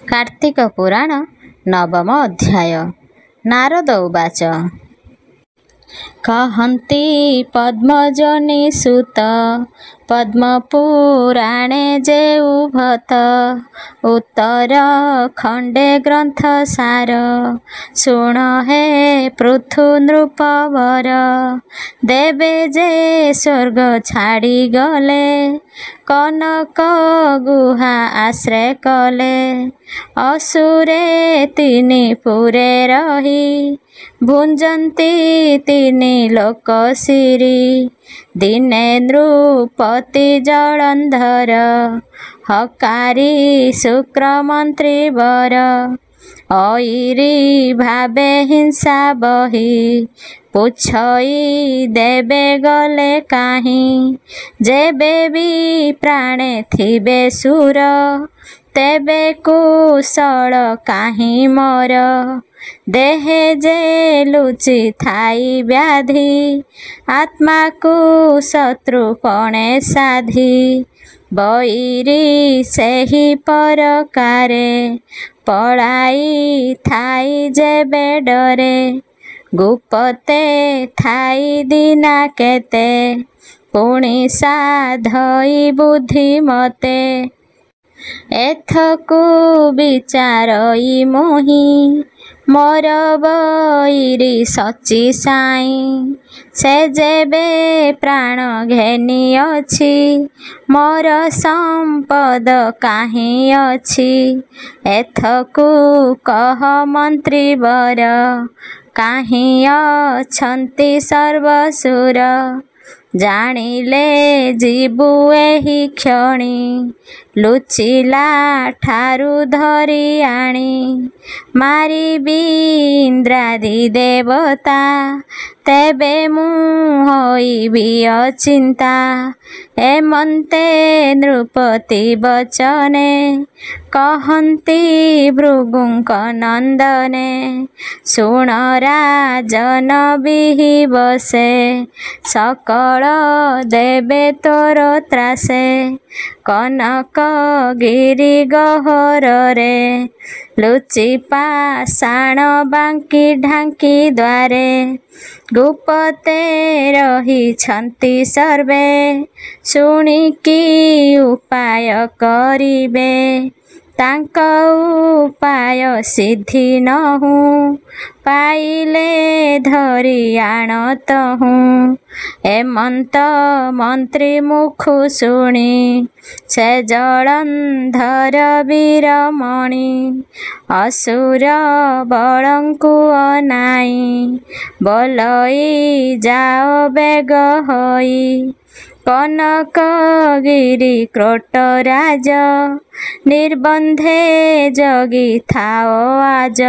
कार्तिक पुराण नवम अध्याय। नारद उवाच कहन्ति पद्मजनी सुत पद्मपुराणे जेउभत उत्तर खंडे ग्रंथ सार शुण हे पृथु नृपवर देवे जे स्वर्ग छाड़ी गले कनक गुहा आश्रय कले असुरे तिनि पुरे रही भुंजंती तिनि लोक सिरी दिने नृपति जलंधर हकारी शुक्रमंत्री वर ऐरी भावे हिंसा बही पुछई देवे गले काहीं जेबे भी प्राणे थिबे सुर तेबे कुशल काहीं मोर देहे जे लुचि थाई व्याधि आत्मा को शत्रु पणे साधी बैरी सेही परकारे पड़ाई थाई जेबे डरे गुपते थाई दिना केते पुणी साधई बुद्धि मते एथकु विचारई मोही मोर बैरी सची साई से जेबे प्राण घेनी अछि मोर संपद काहीं अछि एथकु कह मंत्री वर काहीं अछंती सर्वसुर जानिले जीवु एही क्षणी लुचिला ठारू धरी आणी मारिबी इंद्रादि देवता तेबे मु होइबी अचिंता एमंते नृपति वचने कहन्ति भृगुंक नंदने शुण राजन बिहि बसे सकल देवे तोर त्रासे कनक गिरी गहर रे लुचि पाषाण बांकी ढांकी द्वारे गुपते रही छंती सर्वे शुणिकी उपाय करिबे तांक उपाय सिद्धि नहु पाइले धरी आणत हूँ एमंत मंत्री मुखु शुणी से जलंधर वीरमणि असुर बलंकु अनाई बोलई जाओ बेग होई कनक गिरी क्रोट राज निर्बंधे जगी थाओ आज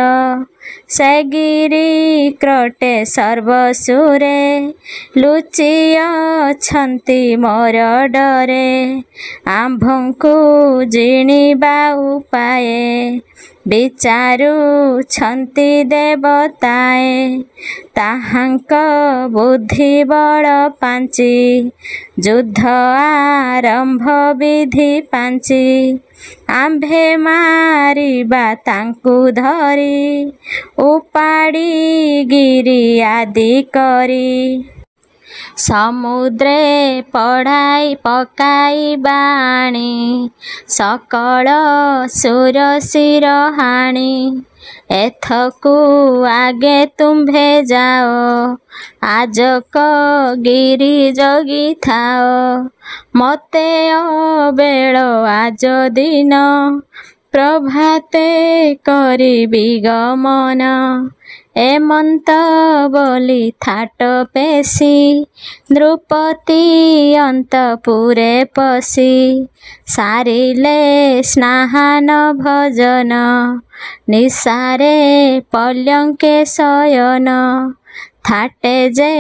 से गिरी क्रोटे सर्वसुरे लुचि अछंती मोर डरे आंभंकु जिणिबा उपाये विचारु छंती देवताए ताहांक बुद्धि बल पांची युद्ध आरंभ विधि पांची आंभे मारिबा तांकु धरी उपाड़ी गिरी आदि करी समुद्रे पढ़ाई पकाई बाणी सकल सुर सिर हाणी एथकु आगे तुम्भे जाओ आजक गिरी जगी थाओ मते अबेल आज दिन प्रभाते करिबी गमन एमंत बोली थाट पेशी नृपति अंतपुरे पशी सारिले स्नान भजन निसारे पल्यंके शयन थाटे जे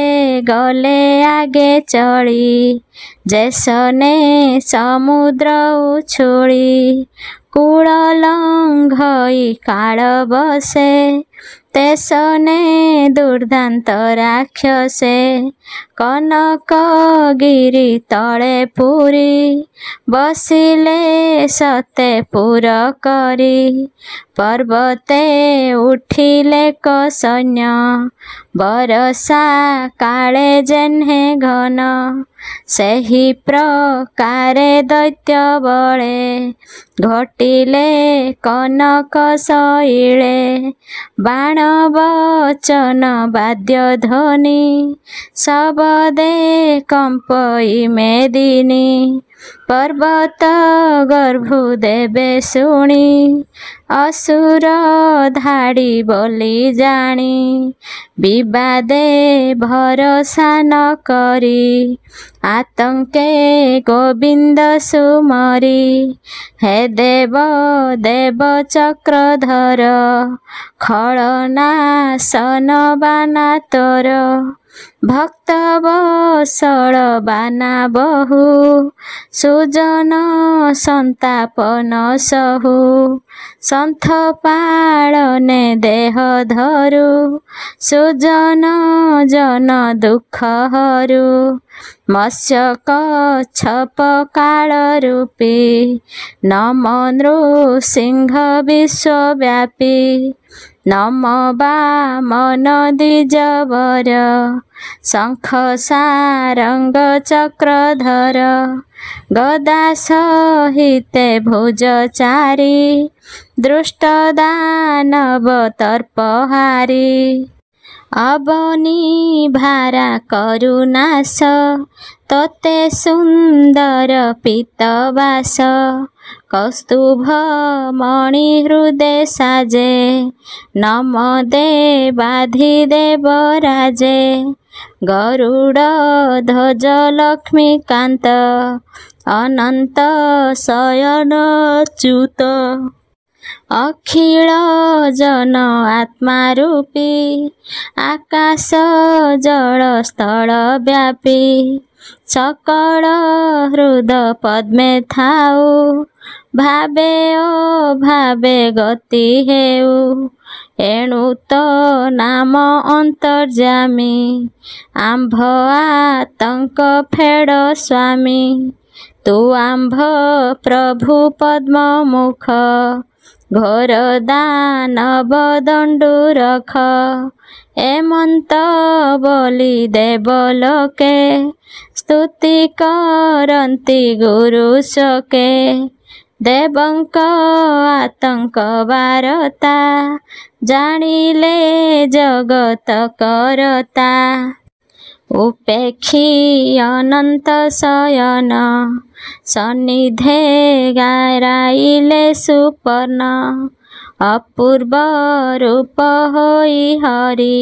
गले आगे चली जैसने समुद्र उछुली कूल लंघ ଭଇ କାଳ ବସେ ତେସନେ ଦୁର୍ଦାନ୍ତ ରାକ୍ଷସେ କନକଗିରି ତଳେ ପୁରୀ ବସିଲେ ସତେ ପୁର କରି ପର୍ବତେ ଉଠିଲେ କ ସୈନ୍ୟ ବରଷା କାଳେ ଯେହ୍ନେ ଘନ ସେହି ପ୍ରକାରେ ଦୈତ୍ୟ ବଳେ ଘଟିଲେ କନକ ଶୈଳେ ବାଣ ବଚନ ବାଦ୍ୟ ଧ୍ୱନି ଶବଦେ କମ୍ପଇ ମେଦିନୀ ପର୍ବତ ଗର୍ଭୁ ଦେବେ ଶୁଣି ଅସୁର ଧାଡ଼ି ବୋଲି ଜାଣି ବିବାଦେ ଭରସା ନ କରି ଆତଙ୍କେ ଗୋବିନ୍ଦ ସୁମରି ହେ ଦେବ ଦେବ ଚକ୍ରଧର ଖଳନାଶନ ବାନା ତୋର ଭକ୍ତ ବସଳ ବାନା ବହୁ ସୁଜନ ସନ୍ତାପନ ସହୁ ସନ୍ଥ ପାଳନେ ଦେହ ଧରୁ ସୁଜନ ଜନ ଦୁଃଖ ହରୁ ମତ୍ସ୍ୟ କଚ୍ଛପ କାଳ ରୂପୀ ନମ ନୃସିଂହ ବିଶ୍ୱବ୍ୟାପୀ ନମ ବାମନ ଦ୍ୱିଜବର ଶଙ୍ଖ ସାରଙ୍ଗ ଚକ୍ରଧର ଗଦା ସହିତେ ଭୁଜ ଚାରି ଦୃଷ୍ଟ ଦାନବ ତର୍ପହାରି ଅବନି ଭାରା କରୁନାଶ ତୋତେ ସୁନ୍ଦର ପୀତବାସ କୌସ୍ତୁଭ ମଣି ହୃଦେ ସାଜେ ନମ ଦେବାଧିଦେବ ରାଜେ ଗରୁଡ଼ ଧ୍ୱଜ ଲକ୍ଷ୍ମୀକାନ୍ତ ଅନନ୍ତ ଶୟନ ଚ୍ୟୁତ ଅଖିଳ ଜନ ଆତ୍ମା ରୂପୀ ଆକାଶ ଜଳ ସ୍ଥଳ ବ୍ୟାପୀ ସକଳ ହୃଦ ପଦ୍ମେ ଥାଉ ଭାବେ ଅଭାବେ ଗତି ହେଉ ଏଣୁ ତ ନାମ ଅନ୍ତର୍ଯାମୀ ଆମ୍ଭ ଆତଙ୍କ ଫେଡ଼ ସ୍ୱାମୀ ତୁ ଆମ୍ଭ ପ୍ରଭୁ ପଦ୍ମମୁଖ ଘୋର ଦାନବ ଦଣ୍ଡୁ ରଖ ଏମନ୍ତ ବୋଲି ଦେବଲୋକେ ସ୍ତୁତି କରନ୍ତି ଗୁରୁ ଶୋକେ ଦେବଙ୍କ ଆତଙ୍କ ବାରତା ଜାଣିଲେ ଜଗତ କରତା ଉପେକ୍ଷୀ ଅନନ୍ତ ଶୟନ ସନ୍ନିଧେ ଗାରାଇଲେ ସୁପର୍ଣ୍ଣ ଅପୂର୍ବ ରୂପ ହୋଇ ହରି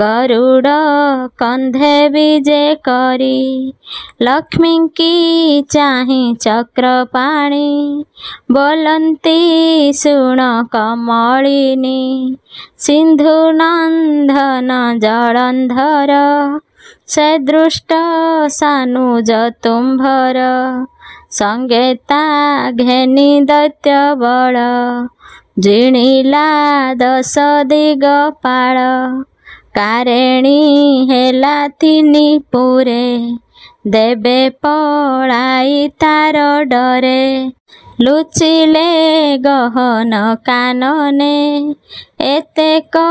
ଗରୁଡ଼ କନ୍ଧେ ବିଜେ କରି ଲକ୍ଷ୍ମୀଙ୍କି ଚାହିଁ ଚକ୍ରପାଣି ବୋଲନ୍ତି ଶୁଣ କମଳିନୀ ସିନ୍ଧୁ ନନ୍ଦନ ଜଳନ୍ଧର ସେ ଦୃଷ୍ଟ ସାନୁଜ ତୁମ୍ଭର ସଙ୍ଗେତା ଘେନି ଦୈତ୍ୟ ବଳ ଜିଣିଲା ଦଶ ଦିଗପାଳ କାରେଣୀ ହେଲା ତିନି ପୁରେ ଦେବେ ପଳାଇ ତାର ଡରେ ଲୁଚିଲେ ଗହନ କାନନେ ଏତେକ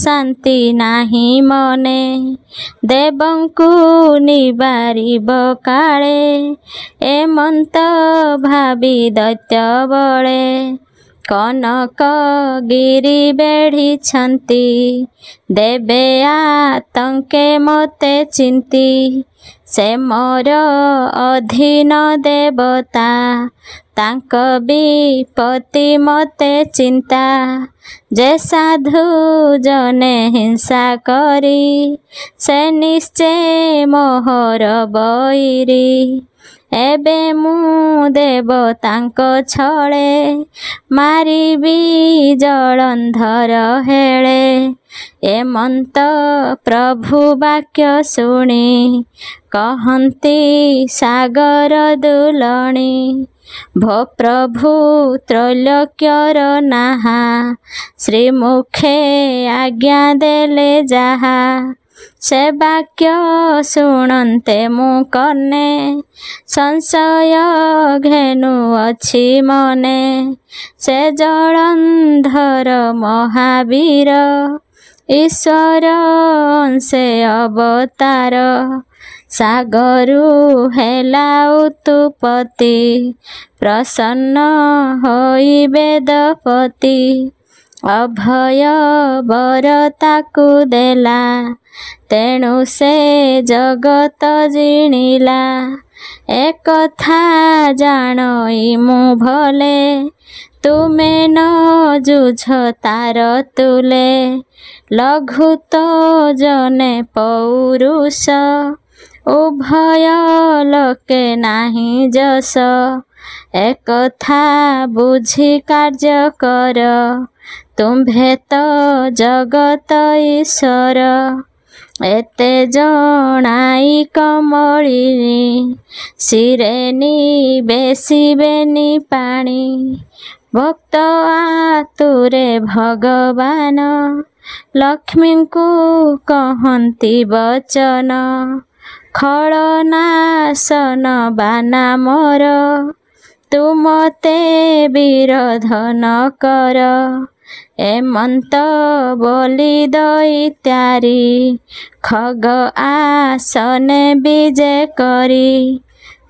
ଶାନ୍ତି ନାହିଁ ମନେ ଦେବଙ୍କୁ ନିବାରିବ କାଳେ ଏମନ୍ତ ଭାବି ଦୈତ୍ୟ ବଳେ କନକଗିରି ବେଢ଼ିଛନ୍ତି ଦେବେ ଆତଙ୍କେ ମୋତେ ଚିନ୍ତି ସେ ମୋର ଅଧୀନ ଦେବତା ତାଙ୍କ ବିପତ୍ତି ମୋତେ ଚିନ୍ତା ଯେ ସାଧୁ ଜନେ ହିଂସା କରି ସେ ନିଶ୍ଚେ ମୋହର ବୈରୀ ଏବେ ମୁଁ ଦେବତାଙ୍କ ଛଳେ ମାରିବି ଜଳନ୍ଧର ହେଳେ ଏମନ୍ତ ପ୍ରଭୁ ବାକ୍ୟ ଶୁଣି କହନ୍ତି ସାଗର ଦୁଲଣୀ ଭୋ ପ୍ରଭୁ ତ୍ରୈଲୋକ୍ୟର ନାହା, ଶ୍ରୀମୁଖେ ଆଜ୍ଞା ଦେଲେ ଯାହା। ସେ ବାକ୍ୟ ଶୁଣନ୍ତେ ମୁଁ କର୍ଣ୍ଣେ, ସଂଶୟ ଘେନୁ ଅଛି ମନେ। ସେ ଜଳନ୍ଧର ମହାବୀର, ଈଶ୍ୱର ଅଂଶେ ଅବତାର। ସାଗରୁ ହେଲା ଉତୁପତି, ପ୍ରସନ୍ନ ହୋଇ ବେଦପତି। ଅଭୟ ବର ତାକୁ ଦେଲା, ତେଣୁ ସେ ଜଗତ ଜିଣିଲା। ଏକଥା ଜାଣଇ ମୁଁ ଭଲେ, ତୁମେ ନ ଯୁଝ ତାର ତୁଲେ। ଲଘୁତ ଜନେ ପୌରୁଷ, ଉଭୟ ଲୋକେ ନାହିଁ ଯଶ। ଏକଥା ବୁଝି କାର୍ଯ୍ୟ କର, ତୁମ୍ଭେ ତ ଜଗତ ଈଶ୍ୱର। ଏତେ ଜଣାଇ କମଳିନୀ, ଶିରେନି ବେଶିବେନି ପାଣି। ଭକ୍ତ ଆତୁରେ ଭଗବାନ, ଲକ୍ଷ୍ମୀଙ୍କୁ କହନ୍ତି ବଚନ। ଖଳନାଶନ ବାନା ମୋର, ତୁମତେ ବିରୋଧନ କର। ଏମନ୍ତ ବୋଲି ଦଇତ୍ୟାରି, ଖଗ ଆସନେ ବିଜେ କରି।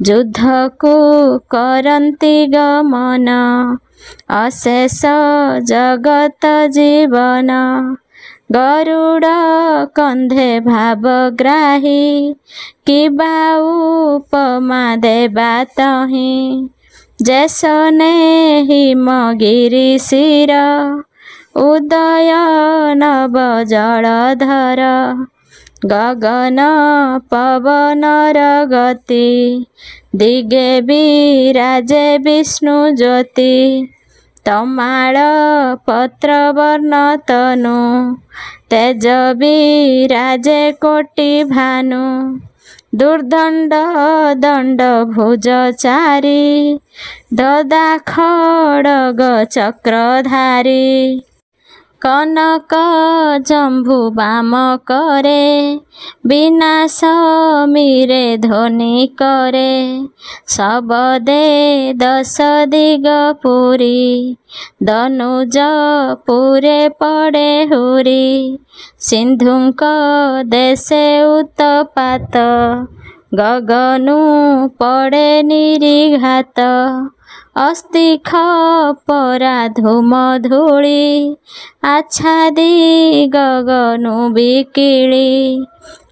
ଯୁଦ୍ଧକୁ କରନ୍ତି ଗମନ, ଅଶେଷ ଜଗତ ଜୀବନ। ଗରୁଡ଼ କନ୍ଧେ ଭାବଗ୍ରାହୀ, କିବା ଉପମା ଦେବା ତହିଁ। ଯେସନେ ହିମଗିରି ଶିର, ଉଦୟ ନବ ଜଳଧର। ଗଗନ ପବନର ଗତି, ଦିଗେ ବିରାଜେ ବିଷ୍ଣୁ ଜ୍ୟୋତି। ତମାଳ ପତ୍ରବର୍ଣ୍ଣ ତନୁ, ତେଜ ବିରାଜେ କୋଟି ଭାନୁ। ଦୁର୍ଦଣ୍ଡ ଦଣ୍ଡ ଭୁଜ ଚାରି, ଦଦା ଖଡ଼ଗ ଚକ୍ରଧାରୀ। କନକ ଜମ୍ଭୁ ବାମ କରେ, ବିନାଶ ମୀରେ ଧ୍ୱନି କରେ। ଶବଦେ ଦଶ ଦିଗ ପୁରୀ, ଦନୁଜ ପୁରେ ପଡ଼େ ହୁରି। ସିନ୍ଧୁଙ୍କ ଦେଶେ ଉତପାତ, ଗଗନୁ ପଡ଼େ ନିରିଘାତ। ଅସ୍ତି ଖପରା ଧୂମ ଧୂଳି, ଆଚ୍ଛାଦି ଗଗନୁ ବିକିଳି।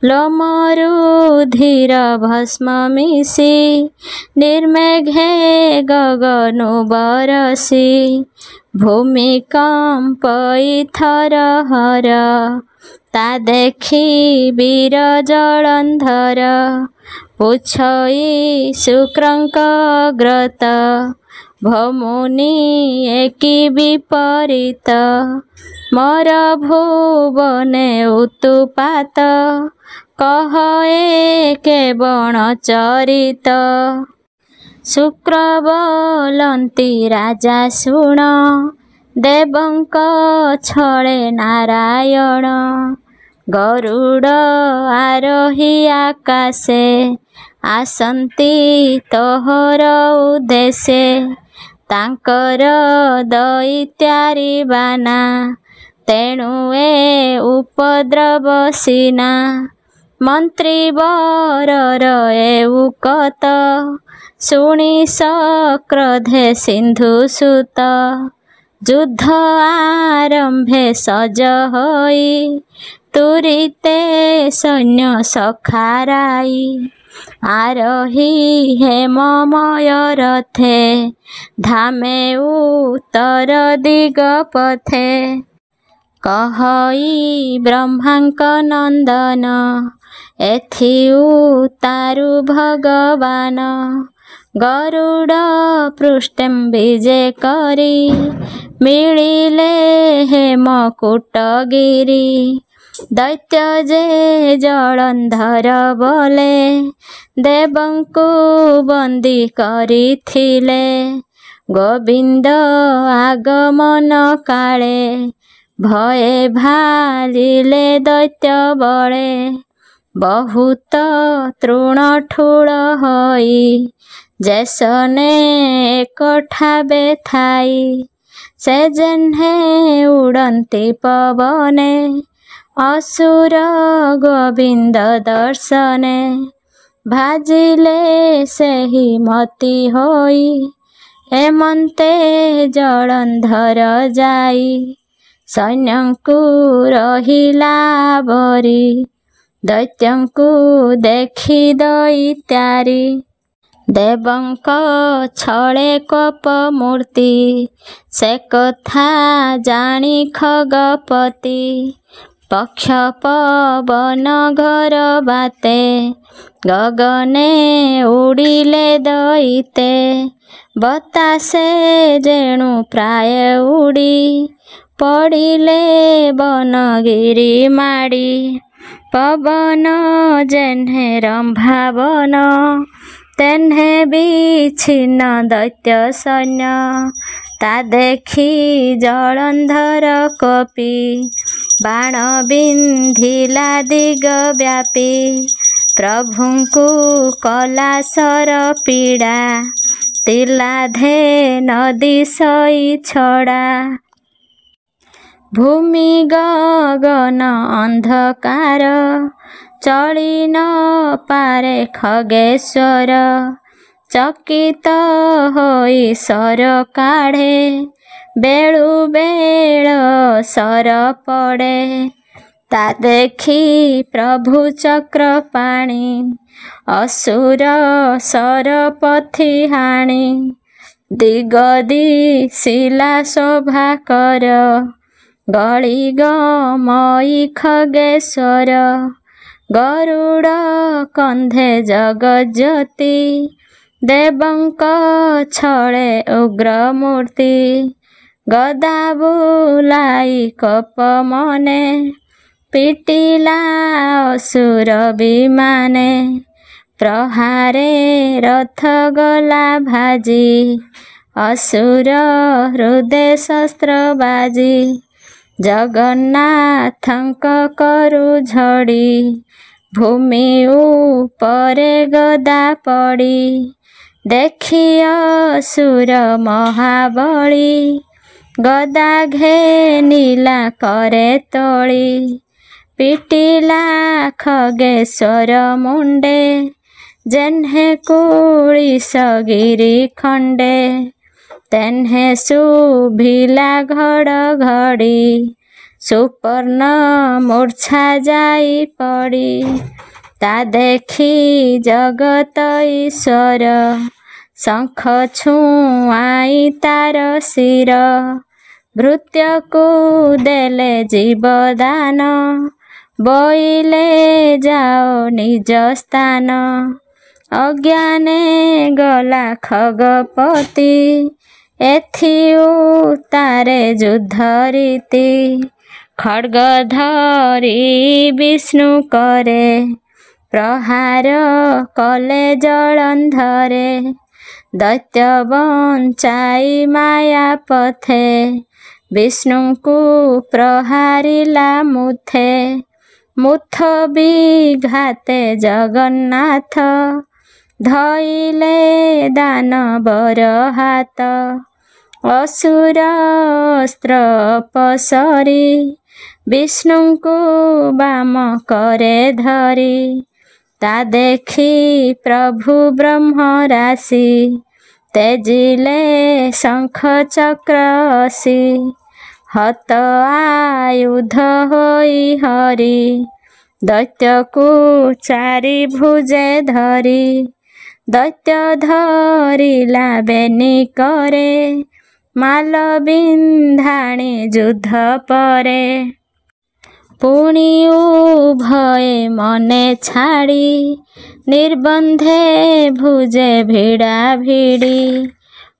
ଲୋମରୁ ଧୀର ଭସ୍ମ ମିଶି, ନିର୍ମେଘେ ଗଗନୁ ବରସି। ଭୂମିକମ୍ପଇ ଥରହର, ତା ଦେଖି ବୀର ଜଳନ୍ଧର। ପୁଛଇ ଶୁକ୍ରଙ୍କ ଗ୍ରତ, ଭୋମୁନି ଏକି ବିପରୀତ। ମୋର ଭୁବନେ ଉତୁପାତ, କହ ଏ କେବଣ ଚରିତ। ଶୁକ୍ର ବୋଲନ୍ତି ରାଜା ଶୁଣ, ଦେବଙ୍କ ଛଳେ ନାରାୟଣ। ଗରୁଡ଼ ଆରୋହୀ ଆକାଶେ, ଆସନ୍ତି ତୋହର ଉଦ୍ଦେଶେ। ତାଙ୍କର ଦଇତ୍ୟାରି ବାନା, ତେଣୁ ଏ ଉପଦ୍ରବ ସିନା। ମନ୍ତ୍ରୀ ବରର ଏ ଉକତ, ଶୁଣି ସକ୍ରୋଧେ ସିନ୍ଧୁ ସୁତ। ଯୁଦ୍ଧ ଆରମ୍ଭେ ସଜ ହୋଇ, ତୁରିତେ ସୈନ୍ୟ ସଖାରାଇ। ଆରୋହୀ ହେମମୟ ରଥେ, ଧାମେ ଉତ୍ତର ଦିଗ ପଥେ। କହଇ ବ୍ରହ୍ମାଙ୍କ ନନ୍ଦନ, ଏଥି ଉତାରୁ ଭଗବାନ। ଗରୁଡ଼ ପୃଷ୍ଠେಂ ବିଜେ କରି, ମିଳିଲେ ହେମକୂଟଗିରି। दैत्य जे जलंधर बोले देवंकु बंदी करिथिले गोविंद आगमन काले भये भालिले दैत्य बले बहुत तृण ठूल होई जैसने एकठाबे थाई से जेन्हे उड़ंती पवने असुर गोविंद दर्शने भाजिले सेहि मति होई एमंते जलंधर जाई सैन्यंकु रहिला बरी दैत्यंकु देखि दैत्यारी देवंक छळे कोप मूर्ति से कथा जानी खगपति पक्ष पवन घर बाते गगने उड़िले दैते बतासे जेणु प्राय उड़ी पड़िले बनगिरी माड़ी पवन जेन्हे रंभावन तेन्हे विच्छिन्न दैत्य सैन्य ता देखी जलंधर कपि बाण बिंधिला दिग व्यापी प्रभुंकु कला सर पीड़ा तिलाधे नदी सई छड़ा भूमि गगन अंधकार चली न पारे खगेश्वर चकित होई सर काढ़े बेळु बेळ सर पड़े ता देखी प्रभु चक्र पाणी असुर सर पथि हाणी दिग दिशिला शोभा कर गली गमई खगेश्वर गरुड़ कंधे जगज्योति देवंक छळे उग्र मूर्ति गदा बुलाई कप मने पिटिला असुर विमाने प्रहारे रथ गला भाजी असुर हृदय शस्त्र बाजी जगन्नाथंक करु झड़ी भूमि उपरे गदा पड़ी देखी असुर महाबली गदा घेनिला करे तोली पिटिला खगेश्वर मुंडे जेन्हे कुलिस गिरी खंडे तेन्हे शुभिला घड़घड़ी सुपर्ण मूर्छा जाई पड़ी ता देखी जगत ईश्वर शंख छुआई तार शिर भृत्यकु देले जीवदान बोइले जाओ निज स्थान अज्ञाने गला खगपति एथिउ तारे युद्ध रीति खड्ग धरी विष्णु करे प्रहार कले जलंधरे दैत्य बंचाई माया पथे विष्णुंकु प्रहारिला मुथे मुथ विघाते जगन्नाथ धइले दानवर हाथ असुर अस्त्र पसरी विष्णुंकु बाम करे धरी ता देखी प्रभु ब्रह्म राशि तेजिले शंख चक्र असी हत आयुध होई हरि दैत्यकु चारि भुजे धरी दैत्य धरिला बेनी करे माल बिंधाणी युद्ध परे पुणी उभये मने छाड़ी निर्बंधे भुजे भिड़ा भिड़ी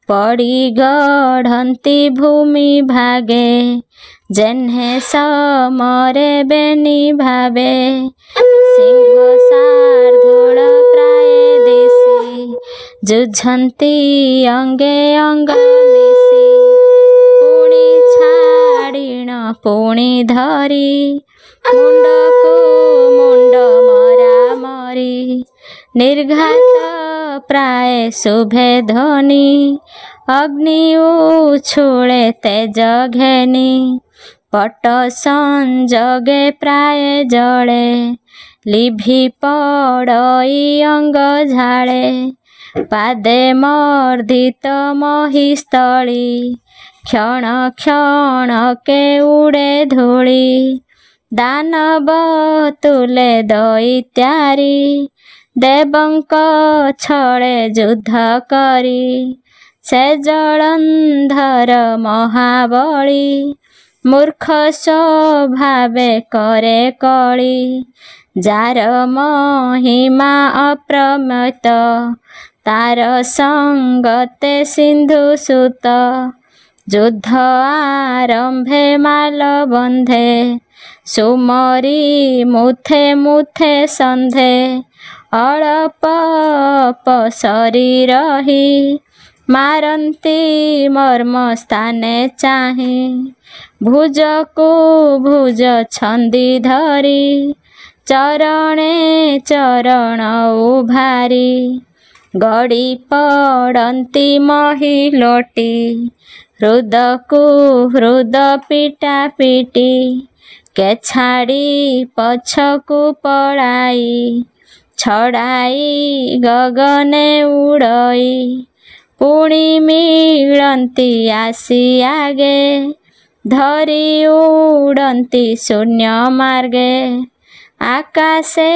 पड़ी गढ़ंती भूमि भागे जेन्हे समरे बेनी भावे सिंह शार्दूल प्राय दिशी जुझंती अंगे अंग मिशी पुणी छाड़ीण पुणी धरी मुंड को मुंड मरा मरी निर्घात प्राय शुभे ध्वनि अग्नि उछुळे तेज घेनी पट संजगे प्राय जळे लिभि पड़ई अंग झाळे पादे मर्दित महिस्थली क्षण क्षण के उड़े धूली दानव तुले दैत्यारी देवंक छळे युद्ध करी से जलंधर महाबली मूर्ख स्वभावे करे कली जार महिमा अप्रमेत तार संगते सिंधु सुत युद्ध आरंभे माल बंधे सुमरी मुथे मुथे संधे अळप पसरी रही मारंती मर्म स्थाने चाही भुज को भुज छंदी धरी चरणे चरण उभारी गड़ी पड़ंती महिलोटी हृद को हृद पिटा पिटी के छाड़ी पछकू पड़ाई छड़ाई गगने उड़ई पुणी मिलंती आसी आगे धरी उड़ंती शून्य मार्गे आकाशे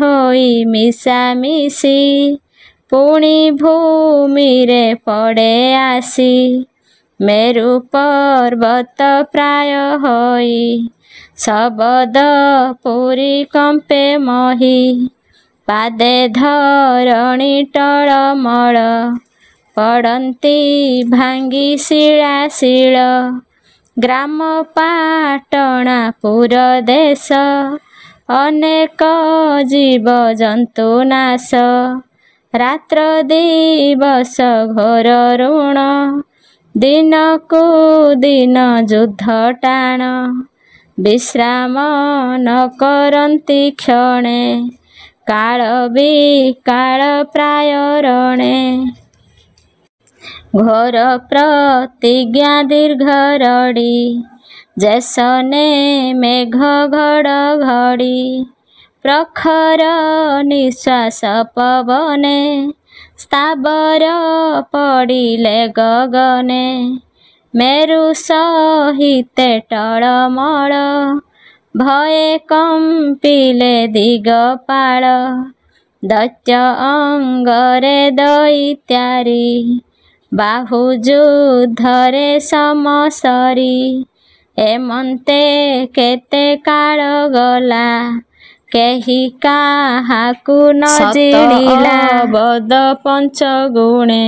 होई मिशा मिशी पुणी भूमि रे पड़े आसी मेरु पर्वत प्राय होई शबद पुरी कंपे मही पादे धरणी टळमळ पड़ंती भांगी शिला शिल ग्राम पाटणा पुर देश अनेक जीव जंतु नाश रात्र दिवस घोर ऋण दिन को दिन युद्ध टाण विश्राम न करंती क्षणे काल विकाल प्राय रणे घोर प्रतिज्ञा दीर्घ रड़ी जैसने मेघ घड़ घड़ी प्रखर निश्वास पवने स्थावर पड़िले गगने मेरु सहिते टळमळ भये कंपिले दिगपाल दैत्य अंगरे दैत्यारी बाहु युद्धरे समसरी एमंते केते काल गला केही काहाकु न जिणिला बद पंचगुणे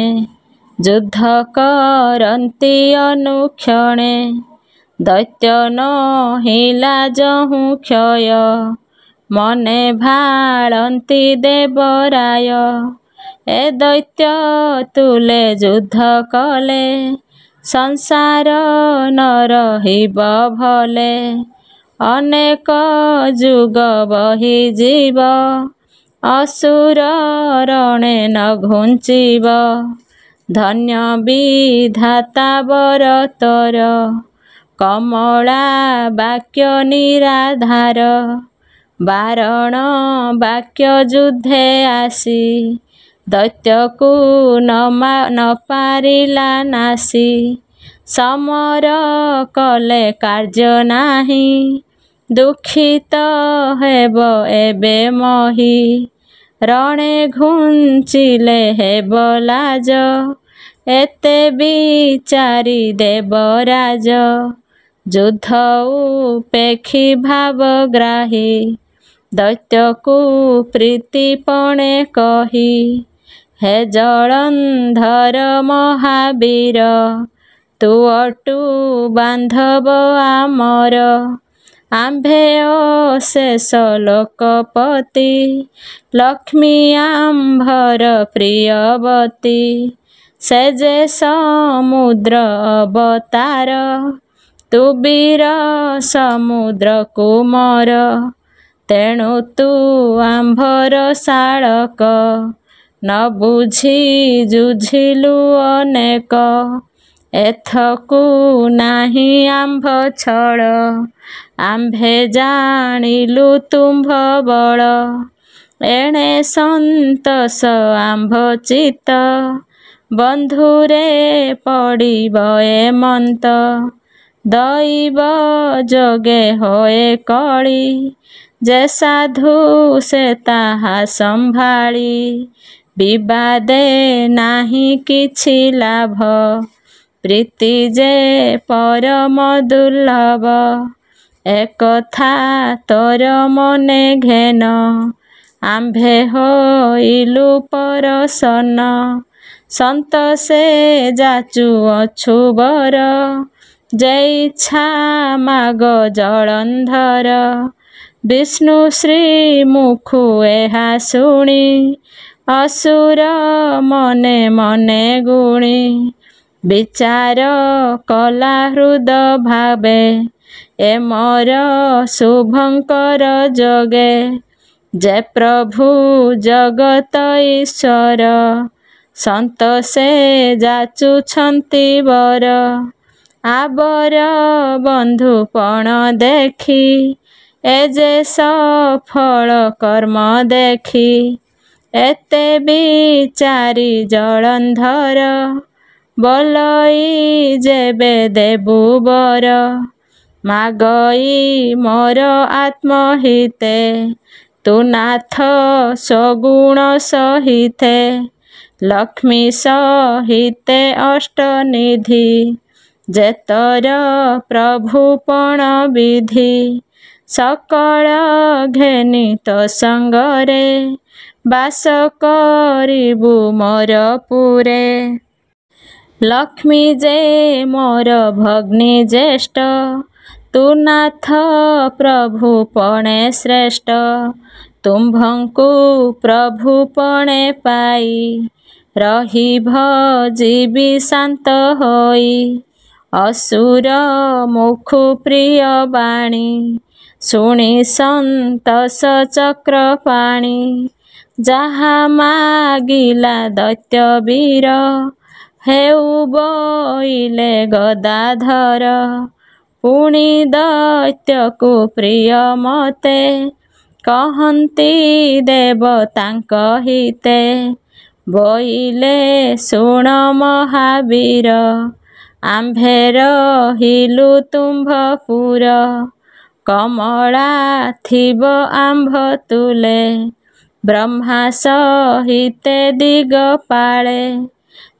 युद्ध करंती अनुक्षणे दैत्य नहिला जहु क्षय मने भाळंती देवराय ए दैत्य तुले युद्ध कले संसार न रहिब भले अनेक जुग बही जीव असुर रणे न घुंचिब धन्य विधाता बर तोर कमला वाक्य निराधार बारण वाक्य युद्धे आसी दैत्य को न पारिला नासी समर कले कार्य नाही दुखित हेब एबे मही रणे घुंचिले हेब लाज एते विचारी देवराज युद्ध उपेक्षी भावग्राही दैत्य को प्रीतिपणे कही हे जलंधर महावीर तू अटू बांधव आमर आम्भे अशेष लोकपति लक्ष्मी आम्भर प्रियवती से जे समुद्र अवतार तू वीर समुद्र कुमार तेणु तू आम्भर शालक न बुझी जुझिलु अनेक एथकु नाही आम्भ छळ आम्भे जाणिलु तुम्भ बळ एणे सन्तोष आम्भ चित्त बंधुरे पड़िब एमंत दैव जोगे होए कली जे साधु से ताहा संभाली विवादे नाही किछि लाभ प्रीति जे परम दुर्लभ एकथा तोर मने घेन आम्भे होइलु परसन्न सन्तोषे जाचु अछुबर जे इच्छा माग जलंधर विष्णु श्री मुखु एहा शुणी असुर मने मने गुणी विचार कला हृद भावे ए मोर शुभंकर जोगे जे प्रभु जगत ईश्वर सन्तोषे जाचुछन्ति वर आबर बंधुपण देखी ए जे सफल कर्म देखी एते विचारी जलंधर बोलई जेबे देबु बर मागई मोर आत्महिते तू नाथ सगुण सहिते लक्ष्मी सहिते अष्टनिधि जेतर प्रभुपण विधि सकल घेनी तो संगरे बास करिबु मोर पुरे लक्ष्मी जे मोर भग्नी ज्येष्ठ तू नाथ प्रभुपणे श्रेष्ठ तुम्भंकु प्रभुपणे पाई रहिभ जीवी शांत होई असुर मुखु प्रिय बाणी शुणी सन्तोष चक्रपाणी जहा मागिला दैत्य वीर हेउ बोइले गदाधर पुणी दैत्यकु प्रिय मते कहन्ति देवतांक हिते बोइले शुण महावीर आम्भे रहिलु तुम्भपुर कमला थिब आम्भ तुले ब्रह्मा सहिते दिगपाले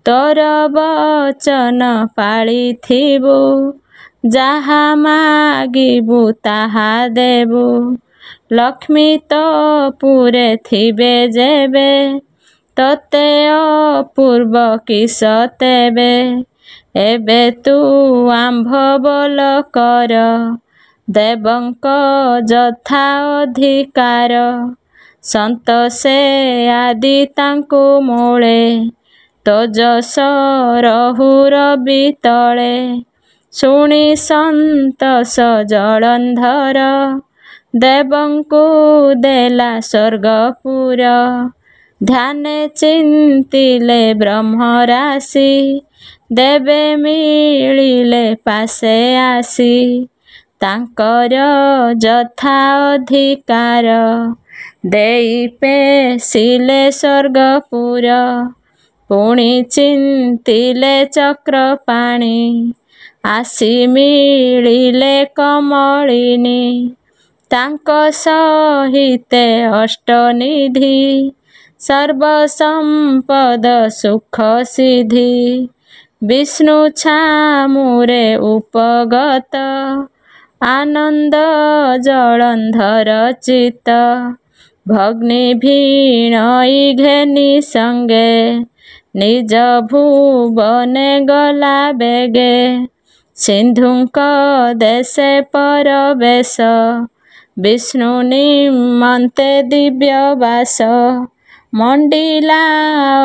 तोर वचन पालिथिबु जहा मागिबु ताहा देबु लक्ष्मी तो पुरे थिबे जेबे तोते अपूर्व किस तेबे एबे तू आम्भ बोल कर देवंक यथा अधिकार सन्तोषे आदि तांकु मूले तो जस रहु रवि तले शुणी सन्तोष जलंधर देवंकु देला स्वर्गपुर ध्याने चिंतिले ब्रह्मराशि देवे मिलिले पासे आसी तांकर यथा अधिकार देई पेशिले स्वर्गपुर पुणी चिंतिले चक्रपाणी आसी मिलिले कमलिनी तांक सहिते अष्टनिधि सर्वसंपद सुख सिद्धि विष्णु छामुरे उपगत आनंद जलंधर चित्त भग्नि भीणई घेनी संगे निज भुवने गला बेगे सिंधुक देशे परवेश विष्णु निमन्ते दिव्य वास मंडिला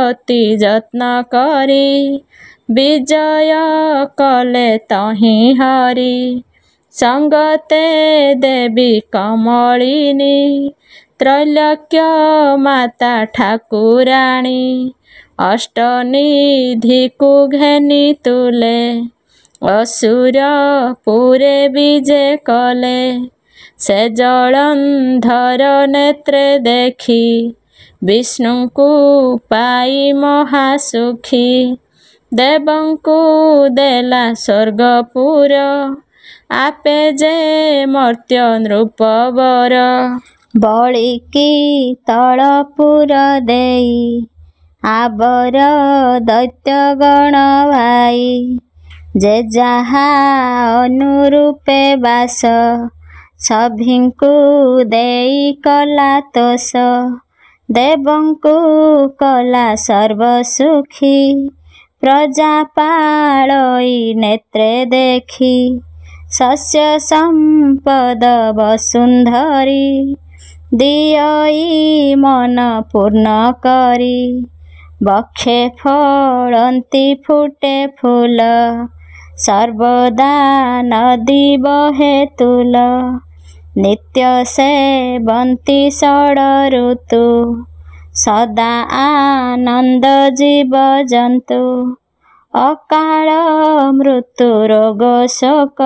अति यत्न करी विजय कले तहि हरि संगते देवी कमलिनी त्रैलोक्य माता ठाकुराणी अष्टनिधि को घेनी तुले असुर पुरे विजे कले से जलंधर नेत्रे देखी विष्णु को पाई महासुखी देवंकु देला स्वर्गपुर आपे जे मर्त्य नृपवर बलिकी तलपुर देई आबर दैत्यगण भाई जे जहा अनुरूपे बास सभिंकु देई कला तोष देवंकु कला सर्वसुखी प्रजा पालई नेत्रे देखी शस्य संपद वसुंधरी दियई मन पूर्ण करी बक्षे फलंती फुटे फूल सर्वदा नदी बहे तुल नित्य सेवंती षड ऋतु सदा आनंद जीव जंतु अकाल मृत्यु रोग शोक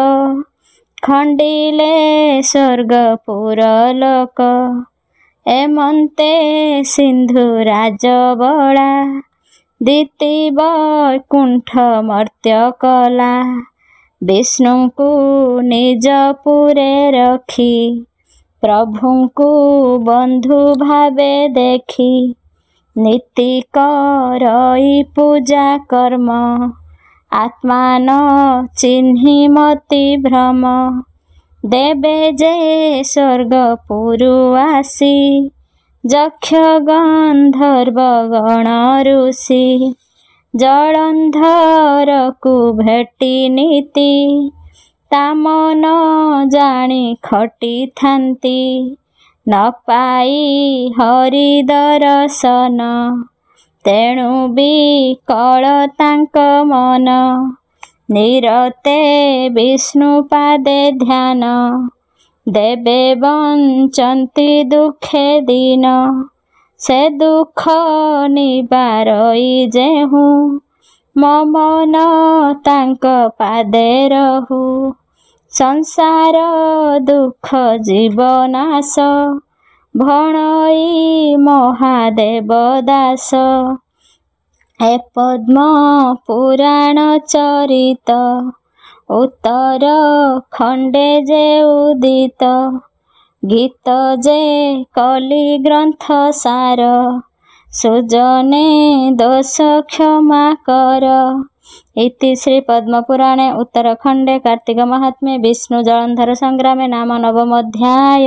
खंडिले स्वर्गपुर लोक एमंते सिंधु राजबला दीति वैकुंठ मर्त्य कला विष्णु को निज पुरे रखी प्रभु को बंधु भावे देखी नीति करई पूजा कर्म आत्मान चिन्हि मति भ्रम देवे जे स्वर्गपुर आसी यक्ष गंधर्व गण ऋषि जलंधर को भेटी नीति तामन जानी खटी थांती न पाई हरि दर्शन तेणु विकल तांक मन निरते विष्णु पादे ध्यान देवे बंचंती दुखे दिन से दुख निबारई जेहू ममन तांक पादे रहू संसार दुख जीवनाश भणई महादेव दास हे पद्म पुराण चरित उत्तर खंडे जे उदित गीत जे कली ग्रंथ सार सुजने दोष क्षमा कर। इति श्री पद्मपुराणे उत्तरखंडे कार्तिक महात्म्ये विष्णु जलंधर संग्रामे नाम नवमोऽध्याय।